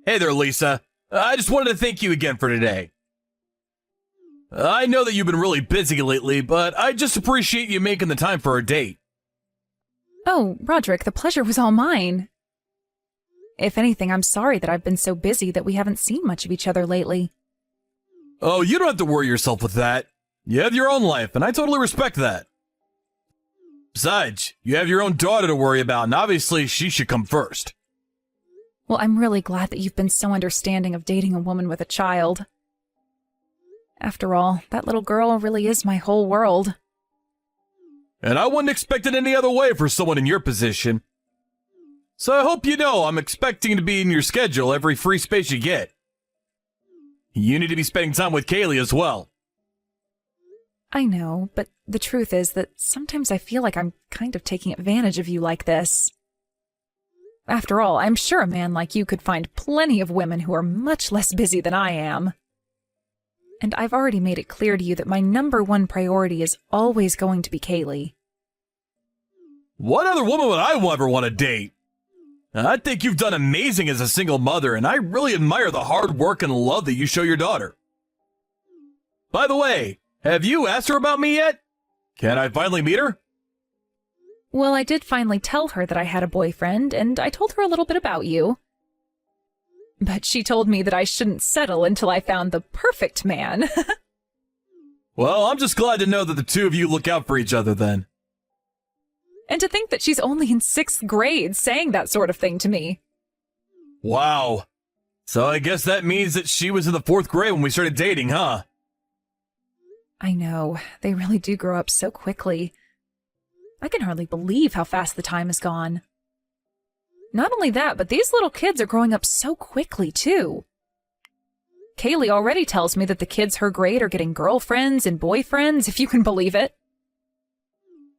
Hey there, Lisa. I just wanted to thank you again for today. I know that you've been really busy lately, but I just appreciate you making the time for our date. Oh, Roderick, the pleasure was all mine. If anything, I'm sorry that I've been so busy that we haven't seen much of each other lately. Oh, you don't have to worry yourself with that. You have your own life, and I totally respect that. Besides, you have your own daughter to worry about, and obviously she should come first. Well, I'm really glad that you've been so understanding of dating a woman with a child. After all, that little girl really is my whole world. And I wouldn't expect it any other way for someone in your position. So I hope you know I'm expecting to be in your schedule every free space you get. You need to be spending time with Kaylee as well. I know, but the truth is that sometimes I feel like I'm kind of taking advantage of you like this. After all, I'm sure a man like you could find plenty of women who are much less busy than I am. And I've already made it clear to you that my #1 priority is always going to be Kaylee. What other woman would I ever want to date? I think you've done amazing as a single mother, and I really admire the hard work and love that you show your daughter. By the way, have you asked her about me yet? Can I finally meet her? Well, I did finally tell her that I had a boyfriend, and I told her a little bit about you. But she told me that I shouldn't settle until I found the perfect man. Well, I'm just glad to know that the two of you look out for each other then. And to think that she's only in 6th grade saying that sort of thing to me. Wow. So I guess that means that she was in the 4th grade when we started dating, huh? I know, they really do grow up so quickly. I can hardly believe how fast the time has gone. Not only that, but these little kids are growing up so quickly, too. Kaylee already tells me that the kids her grade are getting girlfriends and boyfriends, if you can believe it.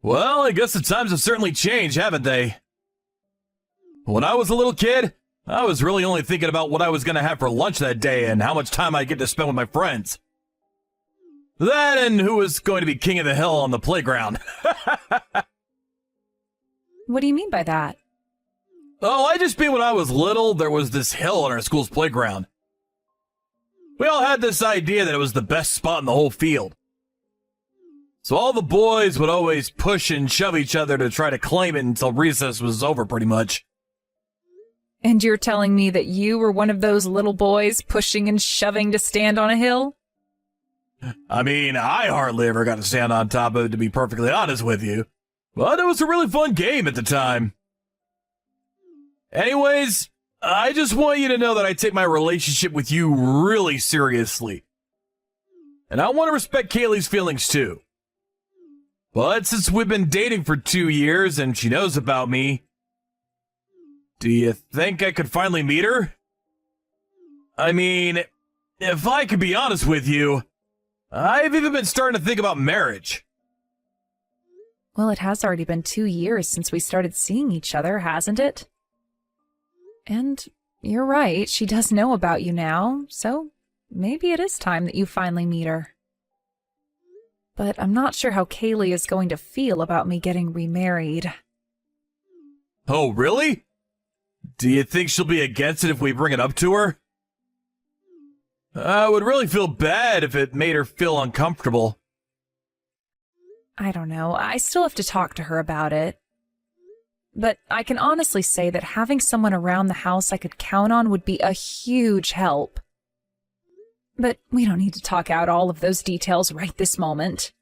Well, I guess the times have certainly changed, haven't they? When I was a little kid, I was really only thinking about what I was going to have for lunch that day and how much time I'd get to spend with my friends. That and who was going to be king of the hill on the playground. What do you mean by that? Oh, I just mean when I was little, there was this hill on our school's playground. We all had this idea that it was the best spot in the whole field. So all the boys would always push and shove each other to try to claim it until recess was over, pretty much. And you're telling me that you were one of those little boys pushing and shoving to stand on a hill? I mean, I hardly ever got to stand on top of it, to be perfectly honest with you. But it was a really fun game at the time. Anyways, I just want you to know that I take my relationship with you really seriously. And I want to respect Kaylee's feelings too. But since we've been dating for 2 years and she knows about me, do you think I could finally meet her? I mean, if I could be honest with you, I've even been starting to think about marriage. Well, it has already been 2 years since we started seeing each other, hasn't it? And you're right, she does know about you now, so maybe it is time that you finally meet her. But I'm not sure how Kaylee is going to feel about me getting remarried. Oh, really? Do you think she'll be against it if we bring it up to her? I would really feel bad if it made her feel uncomfortable. I don't know, I still have to talk to her about it. But I can honestly say that having someone around the house I could count on would be a huge help. But we don't need to talk out all of those details right this moment.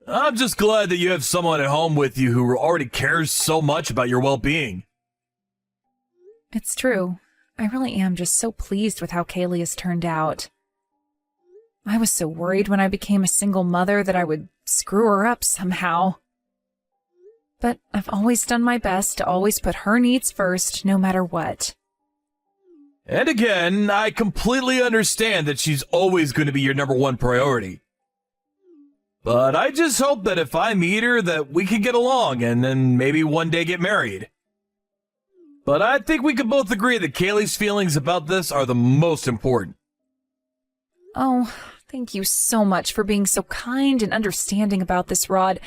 I'm just glad that you have someone at home with you who already cares so much about your well-being. It's true. I really am just so pleased with how Kaylee has turned out. I was so worried when I became a single mother that I would screw her up somehow. But I've always done my best to always put her needs first, no matter what. And again, I completely understand that she's always going to be your #1 priority. But I just hope that if I meet her that we can get along and then maybe one day get married. But I think we can both agree that Kaylee's feelings about this are the most important. Oh, thank you so much for being so kind and understanding about this, Rod.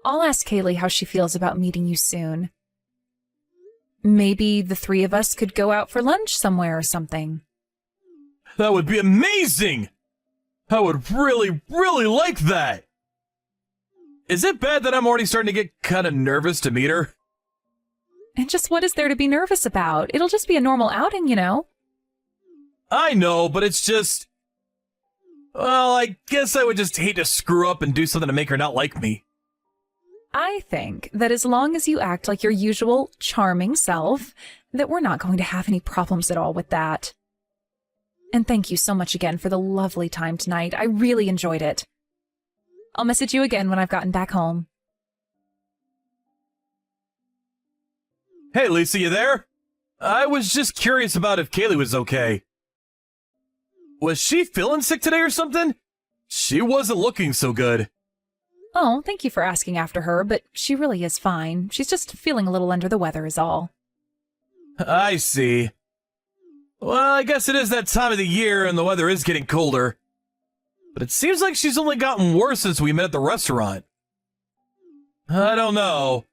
I'll ask Kaylee how she feels about meeting you soon. Maybe the three of us could go out for lunch somewhere or something. That would be amazing! I would really, really like that! Is it bad that I'm already starting to get kind of nervous to meet her? And just what is there to be nervous about? It'll just be a normal outing, you know. I know, but it's just... Well, I guess I would just hate to screw up and do something to make her not like me. I think that as long as you act like your usual charming self, that we're not going to have any problems at all with that. And thank you so much again for the lovely time tonight. I really enjoyed it. I'll message you again when I've gotten back home. Hey, Lisa, you there? I was just curious about if Kaylee was okay. Was she feeling sick today or something? She wasn't looking so good. Oh, thank you for asking after her, but she really is fine. She's just feeling a little under the weather is all. I see. Well, I guess it is that time of the year and the weather is getting colder. But it seems like she's only gotten worse since we met at the restaurant. I don't know.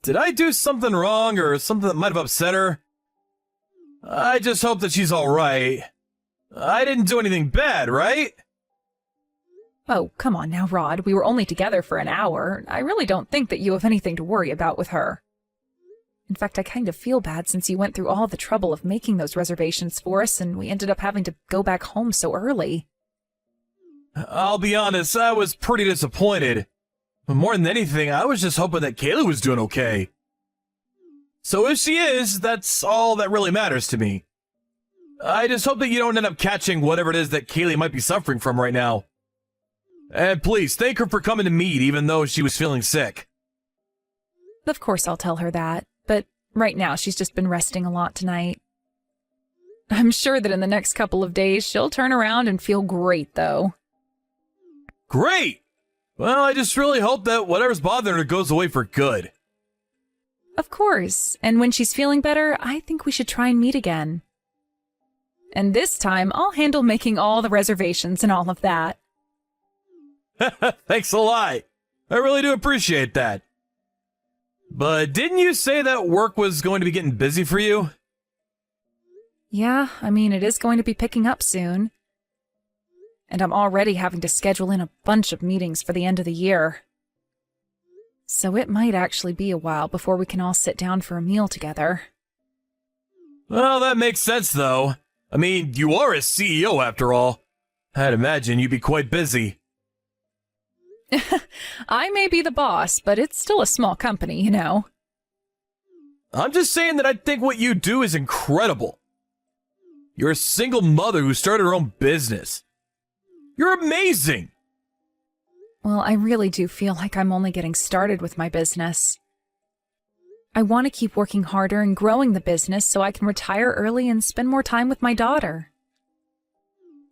Did I do something wrong or something that might have upset her? I just hope that she's alright. I didn't do anything bad, right? Oh, come on now, Rod. We were only together for an hour. I really don't think that you have anything to worry about with her. In fact, I kind of feel bad since you went through all the trouble of making those reservations for us and we ended up having to go back home so early. I'll be honest, I was pretty disappointed. But more than anything, I was just hoping that Kaylee was doing okay. So if she is, that's all that really matters to me. I just hope that you don't end up catching whatever it is that Kaylee might be suffering from right now. And please, thank her for coming to meet even though she was feeling sick. Of course I'll tell her that, but right now she's just been resting a lot tonight. I'm sure that in the next couple of days she'll turn around and feel great, though. Great! Well, I just really hope that whatever's bothering her goes away for good. Of course, and when she's feeling better, I think we should try and meet again. And this time, I'll handle making all the reservations and all of that. Thanks a lot. I really do appreciate that. But didn't you say that work was going to be getting busy for you? Yeah, I mean, it is going to be picking up soon. And I'm already having to schedule in a bunch of meetings for the end of the year. So it might actually be a while before we can all sit down for a meal together. Well, that makes sense, though. I mean, you are a CEO after all. I'd imagine you'd be quite busy. I may be the boss, but it's still a small company, you know. I'm just saying that I think what you do is incredible. You're a single mother who started her own business. You're amazing! Well, I really do feel like I'm only getting started with my business. I want to keep working harder and growing the business so I can retire early and spend more time with my daughter.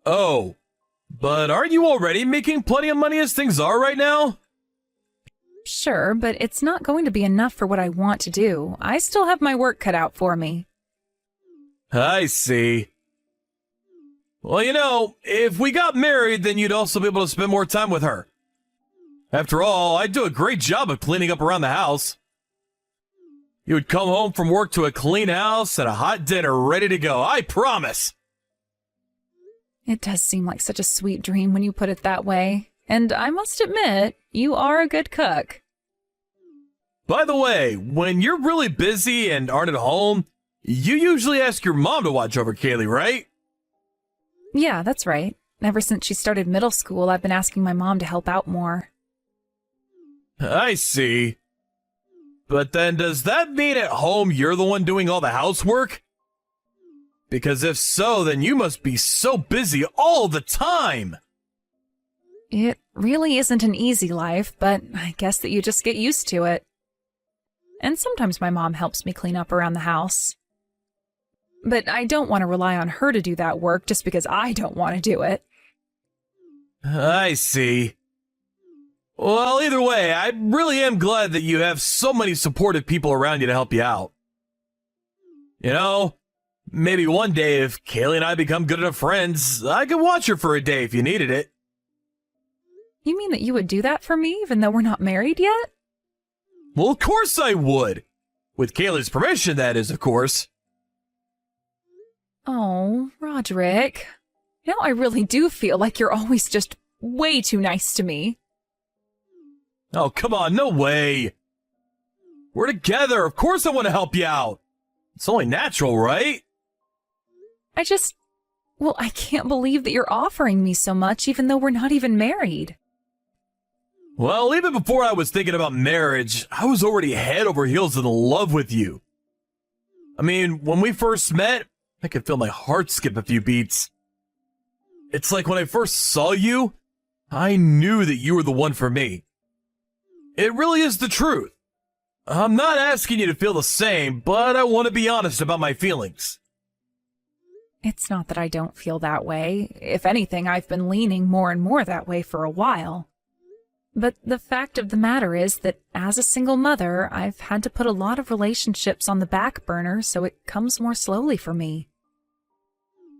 Oh, but aren't you already making plenty of money as things are right now? Sure, but it's not going to be enough for what I want to do. I still have my work cut out for me. I see. Well, you know, if we got married, then you'd also be able to spend more time with her. After all, I do a great job of cleaning up around the house. You would come home from work to a clean house and a hot dinner ready to go, I promise. It does seem like such a sweet dream when you put it that way. And I must admit, you are a good cook. By the way, when you're really busy and aren't at home, you usually ask your mom to watch over Kaylee, right? Yeah, that's right. Ever since she started middle school, I've been asking my mom to help out more. I see. But then does that mean at home you're the one doing all the housework? Because if so, then you must be so busy all the time. It really isn't an easy life, but I guess that you just get used to it. And sometimes my mom helps me clean up around the house. But I don't want to rely on her to do that work just because I don't want to do it. I see. Well, either way, I really am glad that you have so many supportive people around you to help you out. You know, maybe one day if Kaylee and I become good enough friends, I could watch her for a day if you needed it. You mean that you would do that for me even though we're not married yet? Well, of course I would. With Kaylee's permission, that is, of course. Oh, Roderick. Now I really do feel like you're always just way too nice to me. Oh, come on, no way. We're together. Of course I want to help you out. It's only natural, right? Well, I can't believe that you're offering me so much even though we're not even married. Well, even before I was thinking about marriage, I was already head over heels in love with you. I mean, when we first met, I could feel my heart skip a few beats. It's like when I first saw you, I knew that you were the one for me. It really is the truth. I'm not asking you to feel the same, but I want to be honest about my feelings. It's not that I don't feel that way. If anything, I've been leaning more and more that way for a while. But the fact of the matter is that as a single mother, I've had to put a lot of relationships on the back burner, so it comes more slowly for me.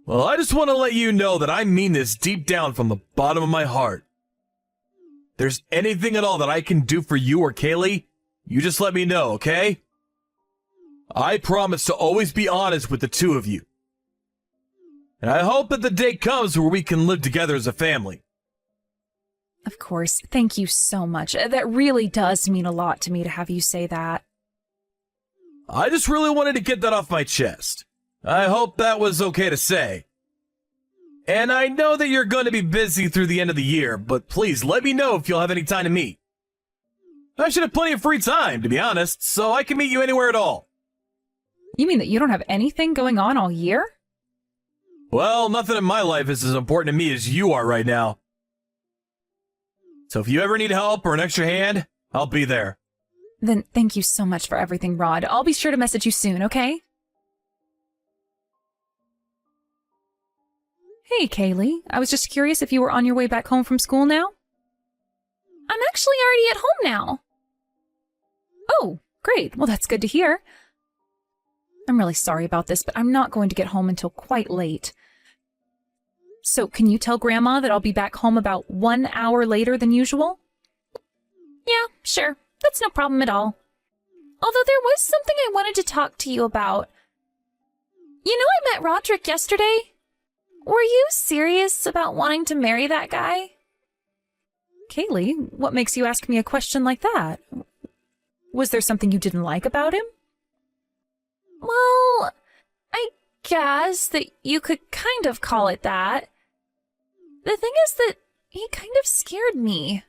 Well, I just want to let you know that I mean this deep down from the bottom of my heart. If there's anything at all that I can do for you or Kaylee, you just let me know, okay? I promise to always be honest with the two of you. And I hope that the day comes where we can live together as a family. Of course, thank you so much. That really does mean a lot to me to have you say that. I just really wanted to get that off my chest. I hope that was okay to say. And I know that you're going to be busy through the end of the year, but please let me know if you'll have any time to meet. I should have plenty of free time, to be honest, so I can meet you anywhere at all. You mean that you don't have anything going on all year? Well, nothing in my life is as important to me as you are right now. So if you ever need help or an extra hand, I'll be there. Then thank you so much for everything, Rod. I'll be sure to message you soon, okay? Hey, Kaylee. I was just curious if you were on your way back home from school now? I'm actually already at home now. Oh, great. Well, that's good to hear. I'm really sorry about this, but I'm not going to get home until quite late. So can you tell Grandma that I'll be back home about 1 hour later than usual? Yeah, sure. That's no problem at all. Although there was something I wanted to talk to you about. You know, I met Roderick yesterday. Were you serious about wanting to marry that guy? Kaylee, what makes you ask me a question like that? Was there something you didn't like about him? Well, I guess that you could kind of call it that. The thing is that he kind of scared me.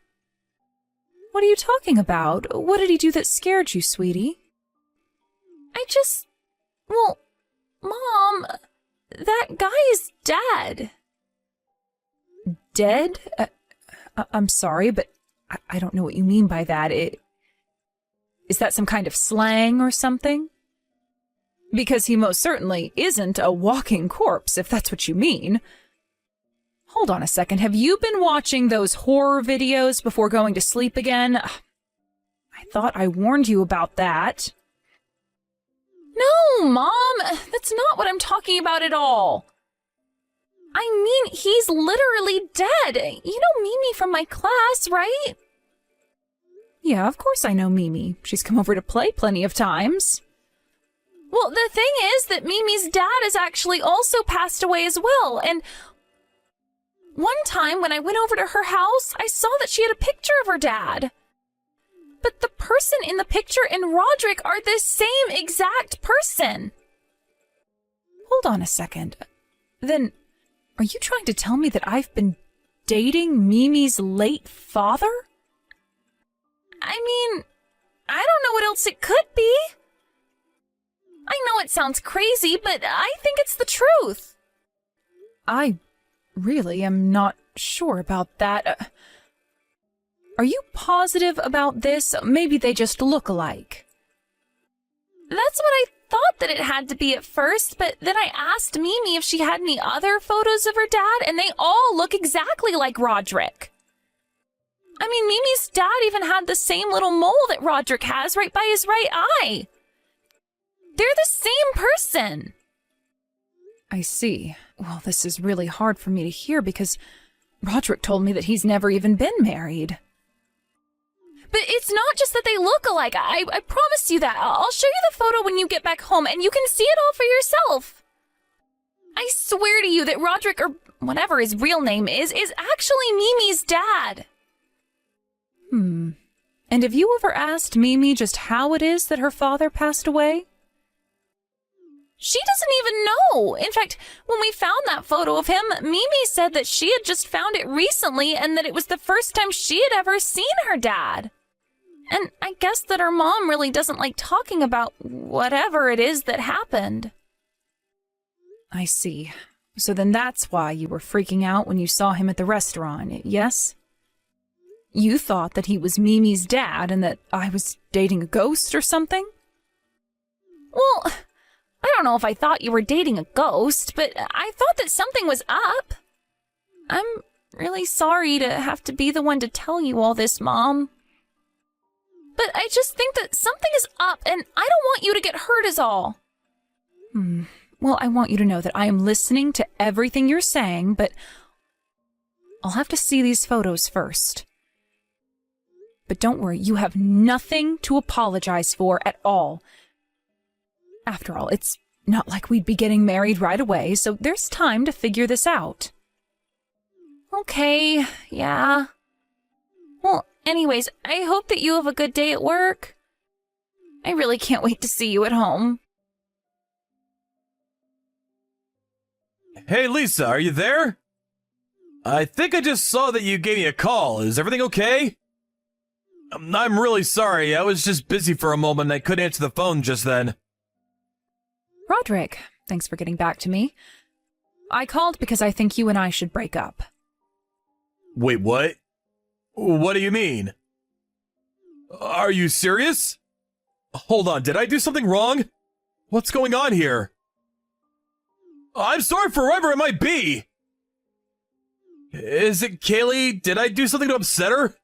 What are you talking about? What did he do that scared you, sweetie? Well, Mom, that guy is dead. Dead? I'm sorry, but I don't know what you mean by that. Is that some kind of slang or something? Because he most certainly isn't a walking corpse, if that's what you mean. Hold on a second. Have you been watching those horror videos before going to sleep again? I thought I warned you about that. No, Mom, that's not what I'm talking about at all. I mean, he's literally dead. You know Mimi from my class, right? Yeah, of course I know Mimi. She's come over to play plenty of times. Well, the thing is that Mimi's dad has actually also passed away as well, and one time when I went over to her house, I saw that she had a picture of her dad. But the person in the picture and Roderick are the same exact person. Hold on a second. Then, are you trying to tell me that I've been dating Mimi's late father? I mean, I don't know what else it could be. I know it sounds crazy, but I think it's the truth. I really am not sure about that. Are you positive about this? Maybe they just look alike. That's what I thought that it had to be at first, but then I asked Mimi if she had any other photos of her dad, and they all look exactly like Roderick. I mean, Mimi's dad even had the same little mole that Roderick has right by his right eye. They're the same person. I see. Well, this is really hard for me to hear because Roderick told me that he's never even been married. But it's not just that they look alike. I promise you that. I'll show you the photo when you get back home, and you can see it all for yourself. I swear to you that Roderick, or whatever his real name is actually Mimi's dad. And have you ever asked Mimi just how it is that her father passed away? She doesn't even know. In fact, when we found that photo of him, Mimi said that she had just found it recently and that it was the first time she had ever seen her dad. And I guess that her mom really doesn't like talking about whatever it is that happened. I see. So then that's why you were freaking out when you saw him at the restaurant, yes? You thought that he was Mimi's dad and that I was dating a ghost or something? Well, I don't know if I thought you were dating a ghost, but I thought that something was up. I'm really sorry to have to be the one to tell you all this, Mom. But I just think that something is up, and I don't want you to get hurt is all. Well, I want you to know that I am listening to everything you're saying, but I'll have to see these photos first. But don't worry, you have nothing to apologize for at all. After all, it's not like we'd be getting married right away, so there's time to figure this out. Okay, yeah. Well, anyways, I hope that you have a good day at work. I really can't wait to see you at home. Hey, Lisa, are you there? I think I just saw that you gave me a call. Is everything okay? I'm really sorry. I was just busy for a moment and I couldn't answer the phone just then. Roderick, thanks for getting back to me. I called because I think you and I should break up. Wait, what? What do you mean? Are you serious? Hold on, did I do something wrong? What's going on here? I'm sorry for whoever it might be! Is it Kaylee? Did I do something to upset her?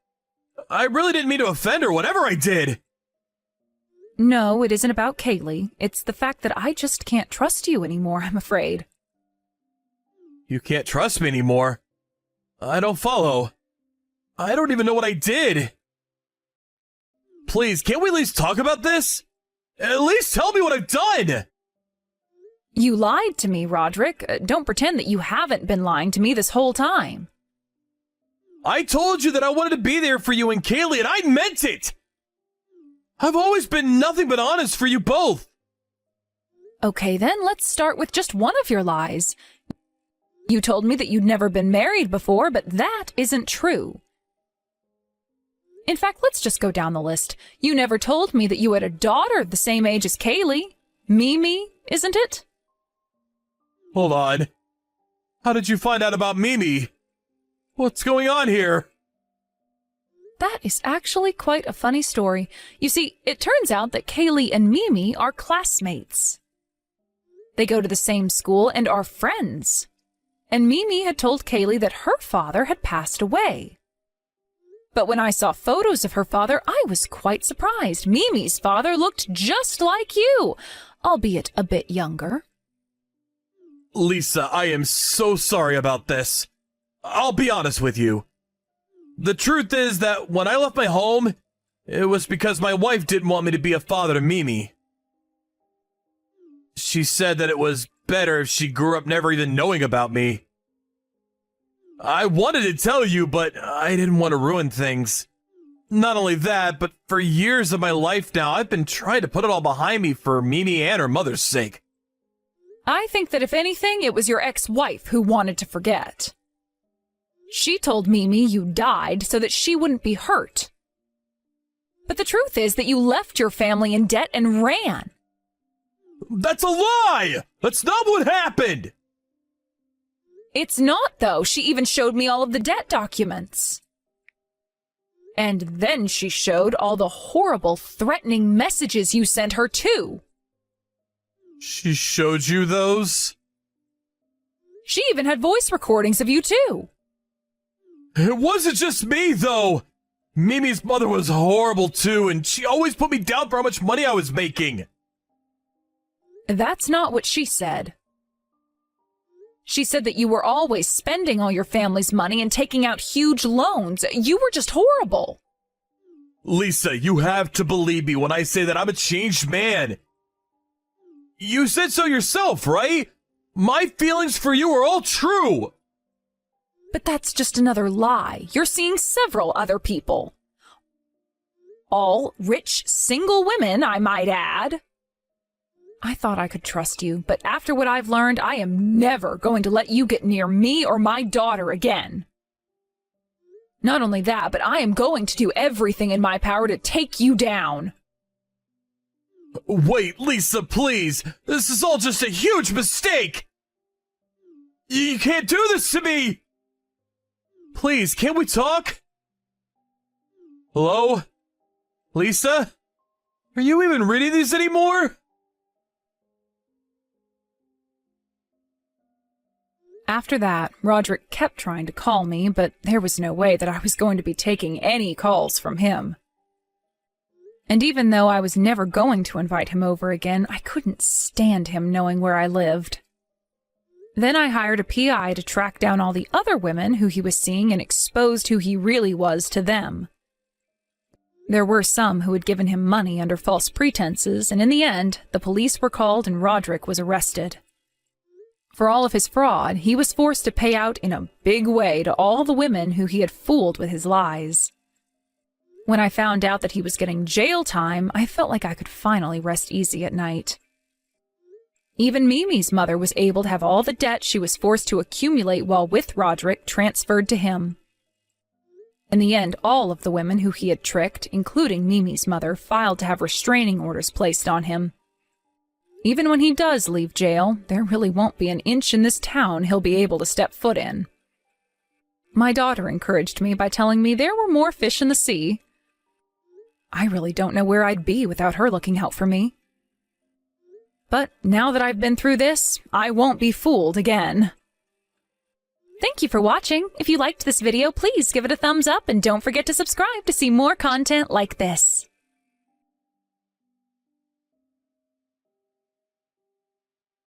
I really didn't mean to offend her, whatever I did! No, it isn't about Kaylee. It's the fact that I just can't trust you anymore, I'm afraid. You can't trust me anymore? I don't follow. I don't even know what I did. Please, can't we at least talk about this? At least tell me what I've done! You lied to me, Roderick. Don't pretend that you haven't been lying to me this whole time. I told you that I wanted to be there for you and Kaylee, and I meant it! I've always been nothing but honest for you both. Okay, then let's start with just one of your lies. You told me that you'd never been married before, but that isn't true. In fact, let's just go down the list. You never told me that you had a daughter the same age as Kaylee. Mimi, isn't it? Hold on. How did you find out about Mimi? What's going on here? That is actually quite a funny story. You see, it turns out that Kaylee and Mimi are classmates. They go to the same school and are friends. And Mimi had told Kaylee that her father had passed away. But when I saw photos of her father, I was quite surprised. Mimi's father looked just like you, albeit a bit younger. Lisa, I am so sorry about this. I'll be honest with you. The truth is that when I left my home, it was because my wife didn't want me to be a father to Mimi. She said that it was better if she grew up never even knowing about me. I wanted to tell you, but I didn't want to ruin things. Not only that, but for years of my life now, I've been trying to put it all behind me for Mimi and her mother's sake. I think that if anything, it was your ex-wife who wanted to forget. She told Mimi you died so that she wouldn't be hurt. But the truth is that you left your family in debt and ran. That's a lie! That's not what happened! It's not, though. She even showed me all of the debt documents. And then she showed all the horrible, threatening messages you sent her, too. She showed you those? She even had voice recordings of you, too. It wasn't just me, though! Mimi's mother was horrible, too, and she always put me down for how much money I was making. That's not what she said. She said that you were always spending all your family's money and taking out huge loans. You were just horrible. Lisa, you have to believe me when I say that I'm a changed man. You said so yourself, right? My feelings for you are all true. But that's just another lie. You're seeing several other people. All rich, single women, I might add. I thought I could trust you, but after what I've learned, I am never going to let you get near me or my daughter again. Not only that, but I am going to do everything in my power to take you down. Wait, Lisa, please. This is all just a huge mistake. You can't do this to me. Please, can't we talk? Hello? Lisa? Are you even reading these anymore? After that, Roderick kept trying to call me, but there was no way that I was going to be taking any calls from him. And even though I was never going to invite him over again, I couldn't stand him knowing where I lived. Then I hired a PI to track down all the other women who he was seeing and exposed who he really was to them. There were some who had given him money under false pretenses, and in the end, the police were called and Roderick was arrested. For all of his fraud, he was forced to pay out in a big way to all the women who he had fooled with his lies. When I found out that he was getting jail time, I felt like I could finally rest easy at night. Even Mimi's mother was able to have all the debt she was forced to accumulate while with Roderick transferred to him. In the end, all of the women who he had tricked, including Mimi's mother, filed to have restraining orders placed on him. Even when he does leave jail, there really won't be an inch in this town he'll be able to step foot in. My daughter encouraged me by telling me there were more fish in the sea. I really don't know where I'd be without her looking out for me. But now that I've been through this, I won't be fooled again. Thank you for watching. If you liked this video, please give it a thumbs up and don't forget to subscribe to see more content like this.